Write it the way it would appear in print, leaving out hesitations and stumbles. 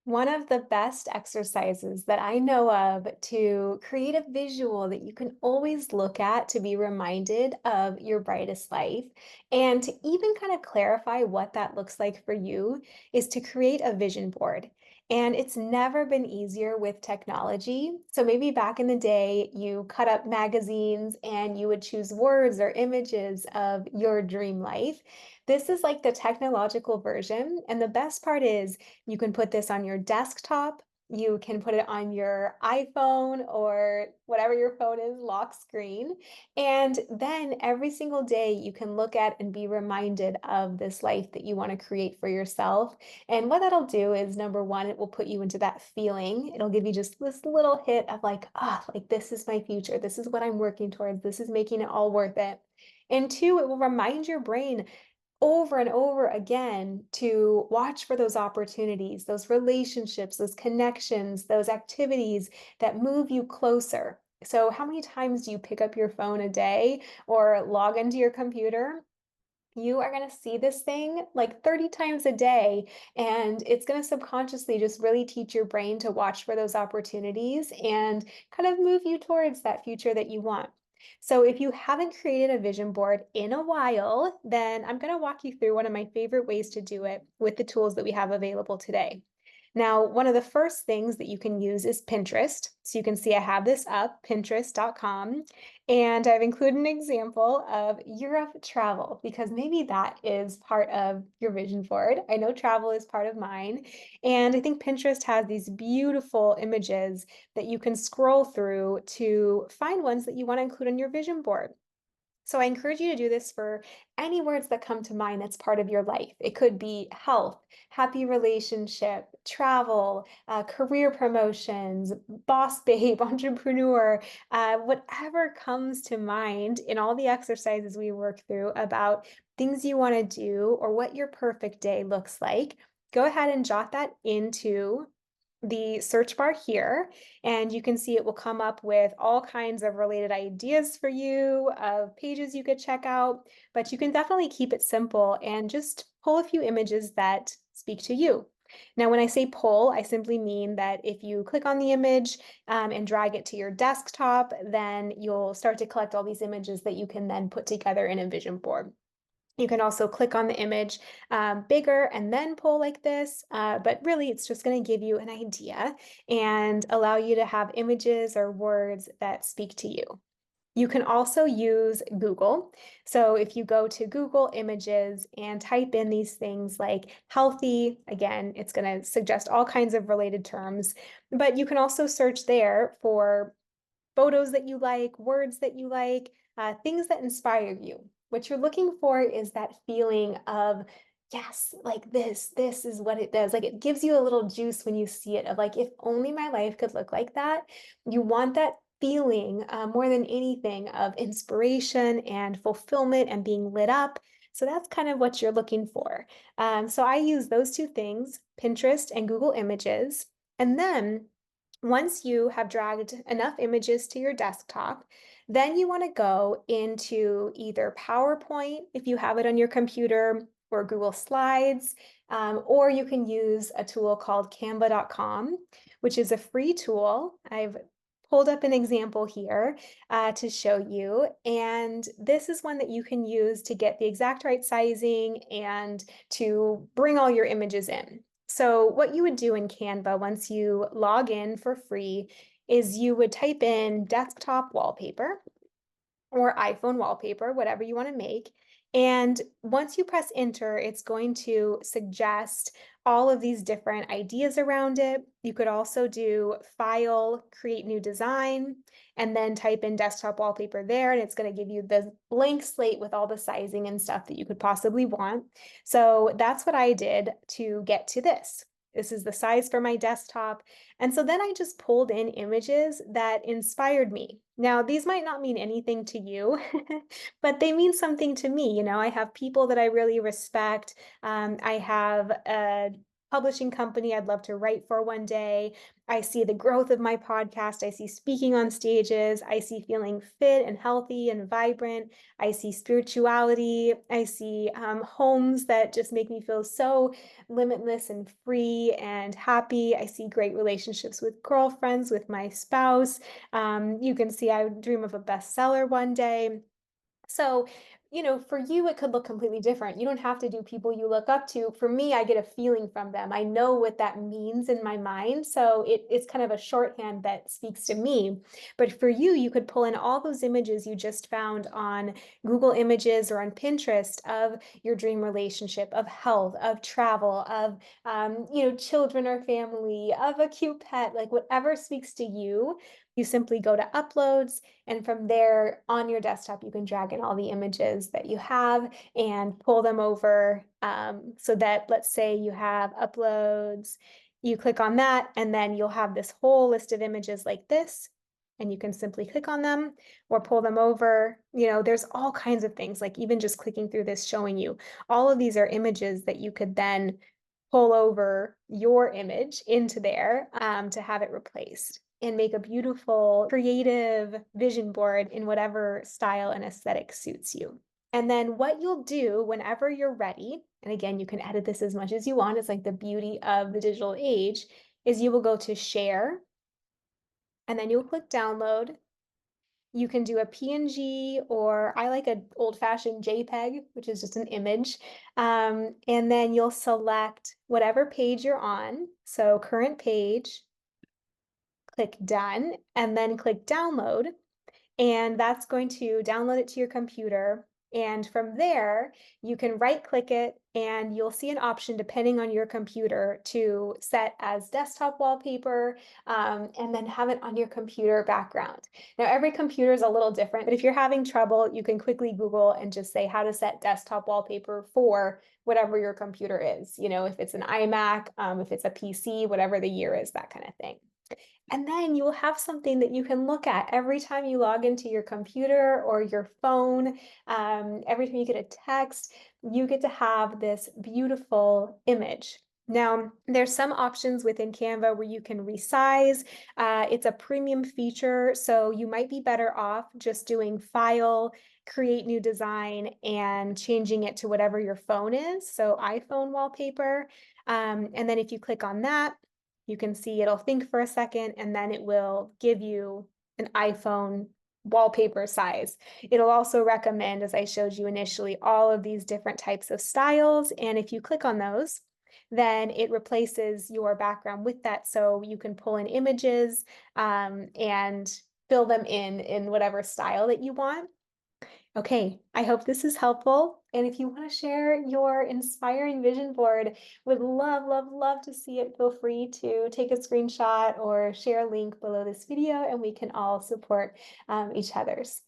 One of the best exercises that I know of to create a visual that you can always look at to be reminded of your brightest life and to even kind of clarify what that looks like for you is to create a vision board. And it's never been easier with technology. So maybe back in the day, you cut up magazines and you would choose words or images of your dream life. This is like the technological version. And the best part is, you can put this on your desktop. You can put it on your iPhone or whatever your phone is, lock screen. And then every single day you can look at and be reminded of this life that you want to create for yourself. And what that'll do is number one, it will put you into that feeling. It'll give you just this little hit of like, ah, like this is my future. This is what I'm working towards. This is making it all worth it. And two, it will remind your brain over and over again to watch for those opportunities, those relationships, those connections, those activities that move you closer. So, how many times do you pick up your phone a day or log into your computer? You are going to see this thing like 30 times a day, and it's going to subconsciously just really teach your brain to watch for those opportunities and kind of move you towards that future that you want. So, if you haven't created a vision board in a while, then I'm going to walk you through one of my favorite ways to do it with the tools that we have available today. Now, one of the first things that you can use is Pinterest. So you can see I have this up, pinterest.com, and I've included an example of Europe travel because maybe that is part of your vision board. I know travel is part of mine, and I think Pinterest has these beautiful images that you can scroll through to find ones that you want to include on your vision board. So I encourage you to do this for any words that come to mind that's part of your life. It could be health, happy relationship, travel, career promotions, boss babe, entrepreneur, whatever comes to mind in all the exercises we work through about things you want to do or what your perfect day looks like. Go ahead and jot that into the search bar here, and you can see it will come up with all kinds of related ideas for you of pages you could check out, but you can definitely keep it simple and just pull a few images that speak to you. Now, when I say pull, I simply mean that if you click on the image and drag it to your desktop, then you'll start to collect all these images that you can then put together in a vision board. You can also click on the image bigger and then pull like this, but really it's just going to give you an idea and allow you to have images or words that speak to you. You can also use Google. So if you go to Google Images and type in these things like healthy, again, it's going to suggest all kinds of related terms, but you can also search there for photos that you like, words that you like, things that inspire you. What you're looking for is that feeling of, yes, like this is what it does. Like it gives you a little juice when you see it of like, if only my life could look like that. You want that feeling more than anything of inspiration and fulfillment and being lit up. So that's kind of what you're looking for. So I use those two things, Pinterest and Google Images. And then once you have dragged enough images to your desktop, then you want to go into either PowerPoint if you have it on your computer or Google Slides, or you can use a tool called canva.com, which is a free tool. I've pulled up an example here to show you. And this is one that you can use to get the exact right sizing and to bring all your images in. So what you would do in Canva once you log in for free is you would type in desktop wallpaper or iPhone wallpaper, whatever you want to make. And once you press enter, it's going to suggest all of these different ideas around it. You could also do file, create new design, and then type in desktop wallpaper there, and it's going to give you the blank slate with all the sizing and stuff that you could possibly want. So that's what I did to get to this. This is the size for my desktop. And so then I just pulled in images that inspired me. Now, these might not mean anything to you, but they mean something to me. You know, I have people that I really respect. I have publishing company I'd love to write for one day. I see the growth of my podcast. I see speaking on stages. I see feeling fit and healthy and vibrant. I see spirituality. I see homes that just make me feel so limitless and free and happy. I see great relationships with girlfriends, with my spouse. You can see I dream of a bestseller one day. So, for you, it could look completely different. You don't have to do people you look up to. For me, I get a feeling from them. I know what that means in my mind. So it's kind of a shorthand that speaks to me. But for you, you could pull in all those images you just found on Google Images or on Pinterest of your dream relationship, of health, of travel, of children or family, of a cute pet, like whatever speaks to you. You simply go to uploads, and from there on your desktop, you can drag in all the images that you have and pull them over, so that, let's say you have uploads, you click on that, and then you'll have this whole list of images like this, and you can simply click on them or pull them over. There's all kinds of things, like even just clicking through this showing you all of these are images that you could then pull over your image into there, to have it replaced and make a beautiful creative vision board in whatever style and aesthetic suits you. And then what you'll do whenever you're ready, and again, you can edit this as much as you want, it's like the beauty of the digital age, is you will go to share, and then you'll click download. You can do a PNG, or I like an old-fashioned JPEG, which is just an image. And then you'll select whatever page you're on. So current page, click done, and then click download. And that's going to download it to your computer. And from there, you can right click it and you'll see an option depending on your computer to set as desktop wallpaper, and then have it on your computer background. Now, every computer is a little different, but if you're having trouble, you can quickly Google and just say how to set desktop wallpaper for whatever your computer is. If it's an iMac, if it's a PC, whatever the year is, that kind of thing. And then you will have something that you can look at every time you log into your computer or your phone. Every time you get a text, you get to have this beautiful image. Now, there's some options within Canva where you can resize. It's a premium feature, so you might be better off just doing File, Create New Design, and changing it to whatever your phone is. So iPhone wallpaper. And then if you click on that, you can see it'll think for a second and then it will give you an iPhone wallpaper size. It'll also recommend, as I showed you initially, all of these different types of styles. And if you click on those, then it replaces your background with that. So you can pull in images, and fill them in whatever style that you want. Okay, I hope this is helpful. And if you want to share your inspiring vision board, would love, love, love to see it. Feel free to take a screenshot or share a link below this video, and we can all support each other's.